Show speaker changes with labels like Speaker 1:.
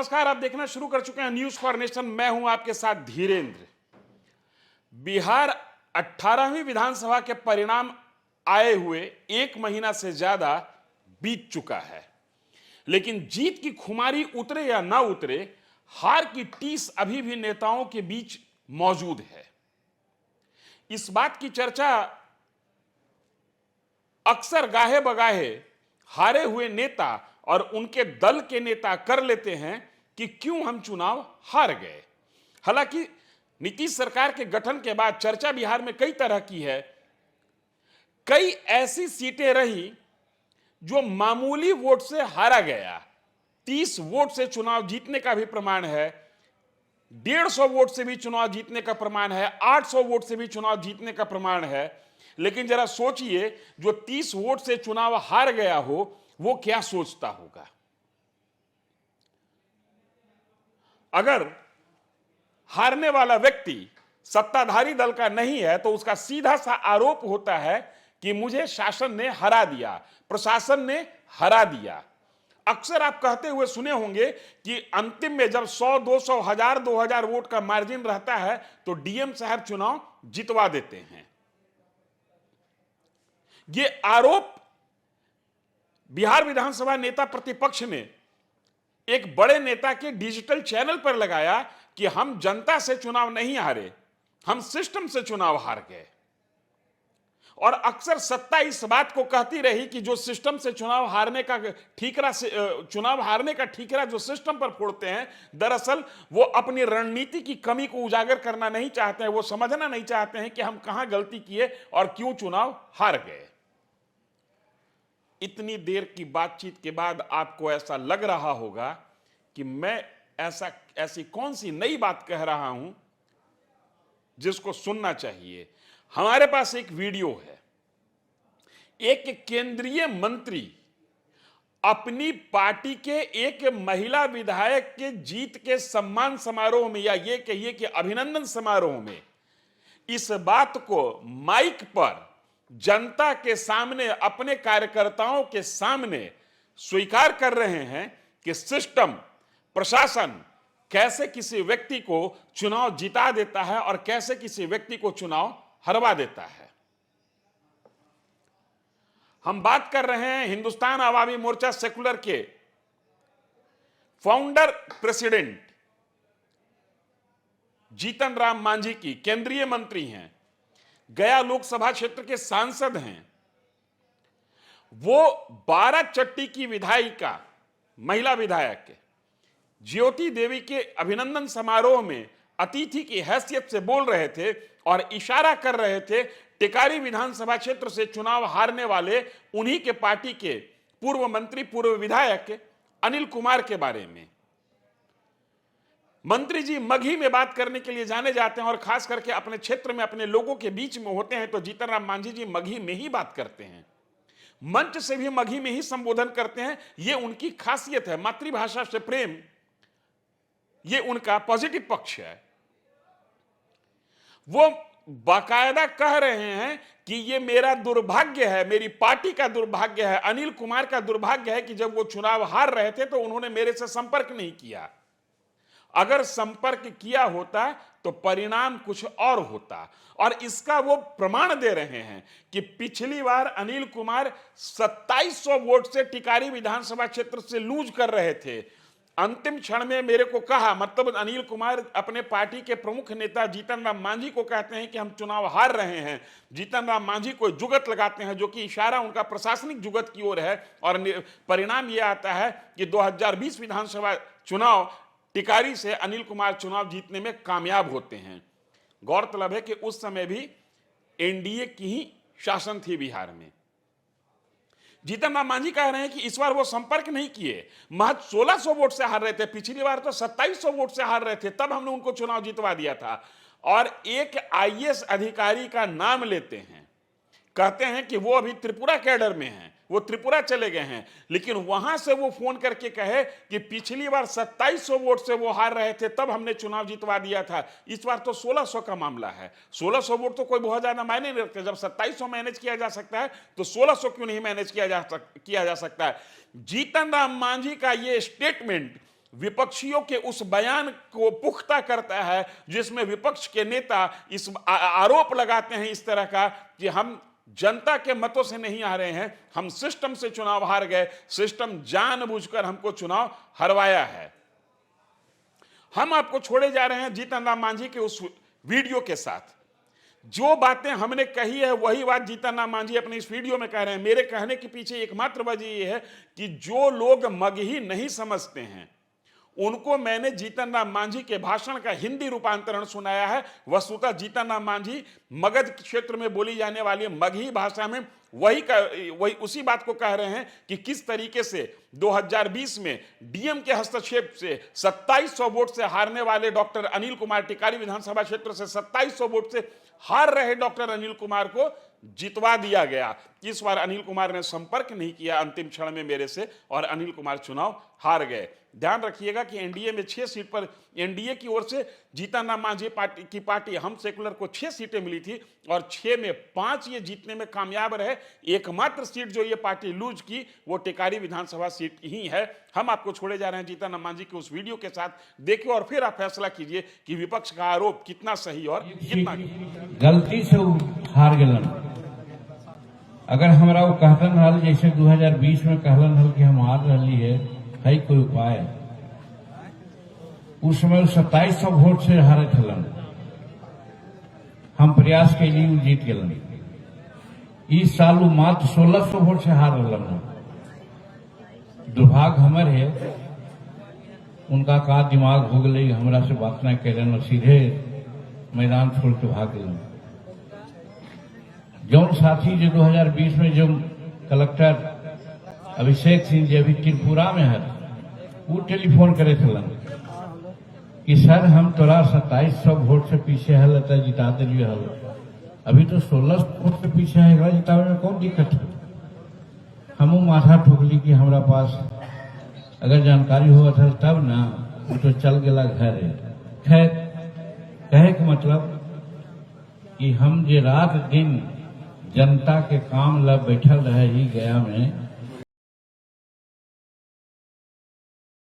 Speaker 1: नमस्कार, आप देखना शुरू कर चुके हैं न्यूज फॉर नेशन। मैं हूं आपके साथ धीरेन्द्र। बिहार 18वीं विधानसभा के परिणाम आए हुए 1 महीना से ज्यादा बीत चुका है, लेकिन जीत की खुमारी उतरे या ना उतरे, हार की टीस अभी भी नेताओं के बीच मौजूद है। इस बात की चर्चा अक्सर गाहे बगाहे हारे हुए नेता और उनके दल के नेता कर लेते हैं कि क्यों हम चुनाव हार गए। हालांकि नीतीश सरकार के गठन के बाद चर्चा बिहार में कई तरह की है। कई ऐसी सीटें रही जो मामूली वोट से हारा गया। 30 वोट से चुनाव जीतने का भी प्रमाण है, 150 वोट से भी चुनाव जीतने का प्रमाण है, 800 वोट से भी चुनाव जीतने का प्रमाण है। लेकिन जरा सोचिए, जो 30 वोट से चुनाव हार गया हो वो क्या सोचता होगा। अगर हारने वाला व्यक्ति सत्ताधारी दल का नहीं है तो उसका सीधा सा आरोप होता है कि मुझे शासन ने हरा दिया, प्रशासन ने हरा दिया। अक्सर आप कहते हुए सुने होंगे कि अंतिम में जब 100, 200, 1000, 2000 वोट का मार्जिन रहता है तो डीएम साहब चुनाव जितवा देते हैं। ये आरोप बिहार विधानसभा नेता प्रतिपक्ष ने एक बड़े नेता के डिजिटल चैनल पर लगाया कि हम जनता से चुनाव नहीं हारे, हम सिस्टम से चुनाव हार गए। और अक्सर सत्ता इस बात को कहती रही कि जो सिस्टम से चुनाव हारने का ठीकरा चुनाव हारने का ठीकरा जो सिस्टम पर फोड़ते हैं, दरअसल वो अपनी रणनीति की कमी को उजागर करना नहीं चाहते हैं। वो समझना नहीं चाहते हैं कि हम कहां गलती किए और क्यों चुनाव हार गए। इतनी देर की बातचीत के बाद आपको ऐसा लग रहा होगा कि मैं ऐसी कौन सी नई बात कह रहा हूं जिसको सुनना चाहिए। हमारे पास एक वीडियो है। एक केंद्रीय मंत्री अपनी पार्टी के एक महिला विधायक के जीत के सम्मान समारोह में, या ये कहिए कि अभिनंदन समारोह में, इस बात को माइक पर जनता के सामने, अपने कार्यकर्ताओं के सामने स्वीकार कर रहे हैं कि सिस्टम, प्रशासन कैसे किसी व्यक्ति को चुनाव जिता देता है और कैसे किसी व्यक्ति को चुनाव हरवा देता है। हम बात कर रहे हैं हिंदुस्तान आवामी मोर्चा सेकुलर के फाउंडर प्रेसिडेंट जीतन राम मांझी की। केंद्रीय मंत्री हैं, गया लोकसभा क्षेत्र के सांसद हैं। वो 12 चट्टी की विधायिका, महिला विधायक ज्योति देवी के अभिनंदन समारोह में अतिथि की हैसियत से बोल रहे थे और इशारा कर रहे थे टिकारी विधानसभा क्षेत्र से चुनाव हारने वाले उन्हीं के पार्टी के पूर्व मंत्री, पूर्व विधायक अनिल कुमार के बारे में। मंत्री जी मगही में बात करने के लिए जाने जाते हैं और खास करके अपने क्षेत्र में अपने लोगों के बीच में होते हैं तो जीतन राम मांझी जी मगही में ही बात करते हैं, मंच से भी मगही में ही संबोधन करते हैं। ये उनकी खासियत है। मातृभाषा से प्रेम ये उनका पॉजिटिव पक्ष है। वो बाकायदा कह रहे हैं कि ये मेरा दुर्भाग्य है, मेरी पार्टी का दुर्भाग्य है, अनिल कुमार का दुर्भाग्य है कि जब वो चुनाव हार रहे थे तो उन्होंने मेरे से संपर्क नहीं किया। अगर संपर्क किया होता तो परिणाम कुछ और होता। और इसका वो प्रमाण दे रहे हैं कि पिछली बार अनिल कुमार 2700 वोट से टिकारी विधानसभा क्षेत्र से लूज कर रहे थे। अंतिम क्षण में मेरे को कहा, मतलब अनिल कुमार अपने पार्टी के प्रमुख नेता जीतन राम मांझी को कहते हैं कि हम चुनाव हार रहे हैं। जीतन राम मांझी को जुगत लगाते हैं, जो कि इशारा उनका प्रशासनिक जुगत की ओर है। और परिणाम यह आता है कि 2020 विधानसभा चुनाव टिकारी से अनिल कुमार चुनाव जीतने में कामयाब होते हैं। गौरतलब है कि उस समय भी एनडीए की ही शासन थी बिहार में। जीतन राम मांझी कह रहे हैं कि इस बार वो संपर्क नहीं किए, महज 1600 वोट से हार रहे थे। पिछली बार तो 2700 वोट से हार रहे थे, तब हमने उनको चुनाव जितवा दिया था। और एक आईएएस अधिकारी का नाम लेते हैं, कहते हैं कि वो अभी त्रिपुरा कैडर में हैं, वो त्रिपुरा चले गए हैं। लेकिन वहां से वो फोन करके कहे कि पिछली बार 2700 वोट से वो हार रहे थे, तब हमने चुनाव जितवा दिया था। इस बार तो 1600 का मामला है। 1600 वोट तो कोई बहुत ज्यादा मायने नहीं रखते। जब 2700 मैनेज किया जा सकता है तो 1600 क्यों नहीं मैनेज किया जा सकता है। जीतन राम मांझी का ये स्टेटमेंट विपक्षियों के उस बयान को पुख्ता करता है जिसमें विपक्ष के नेता इस आरोप लगाते हैं इस तरह का कि हम जनता के मतों से नहीं आ रहे हैं, हम सिस्टम से चुनाव हार गए, सिस्टम जानबूझकर हमको चुनाव हरवाया है। हम आपको छोड़े जा रहे हैं जीतन राम मांझी के उस वीडियो के साथ। जो बातें हमने कही है वही बात जीतन राम मांझी अपने इस वीडियो में कह रहे हैं। मेरे कहने के पीछे एकमात्र वजह यह है कि जो लोग मगही नहीं समझते हैं उनको मैंने जीतन राम मांझी के भाषण का हिंदी रूपांतरण सुनाया है। वस्तुतः जीतन राम मांझी मगध क्षेत्र में बोली जाने वाली मगही भाषा में वही उसी बात को कह रहे हैं कि किस तरीके से 2020 में डीएम के हस्तक्षेप से 2700 वोट से हारने वाले डॉक्टर अनिल कुमार, टिकारी विधानसभा क्षेत्र से 2700 वोट से हार रहे डॉक्टर अनिल कुमार को जितवा दिया गया। इस बार अनिल कुमार ने संपर्क नहीं किया अंतिम क्षण में मेरे से और अनिल कुमार चुनाव हार गए। ध्यान रखिएगा कि एनडीए में 6 सीट पर एनडीए की ओर से जीतन राम मांझी पार्टी हम सेकुलर को 6 सीटें मिली थी और 6 में 5 ये जीतने में कामयाब रहे। एकमात्र सीट जो ये पार्टी लूज की वो टिकारी विधानसभा सीट ही है। हम आपको छोड़े जा रहे हैं जीतन राम मांझी के उस वीडियो के साथ, देखिए और फिर आप फैसला कीजिए कि विपक्ष का आरोप कितना सही और कितना
Speaker 2: गलती से हार गलन। अगर हमारा वो कहलन हल जैसे 2020 में कहलन हल कि हम हार रही है कोई उपाय, उस समय 2700 वोट से हारत हलन, हम प्रयास के लिए जीत गलन। इस साल वो मात्र 1600 वोट से हार रहा। दुर्भाग्य हमर है, उनका का दिमाग हो गई, हमरा से बात न करें और सीधे मैदान छोड़ के भाग गए। जौन साथी जो 2020 में जो कलेक्टर अभिषेक सिंह जी अभी त्रिपुरा में है, वो टेलीफोन करे थलन कि सर हम तोरा 2700 वोट से पीछे है, लता जिता दिलिए हल, अभी तो 1600 वोट से पीछे है, एकरा जितावे में कौन दिक्कत है। हमू माथा ठोकली कि हमरा पास अगर जानकारी हुआ था तब ना, वो तो चल गया घर है। खैर कहे के मतलब कि हम जे रात दिन जनता के काम ला बैठल रहे ही गया में,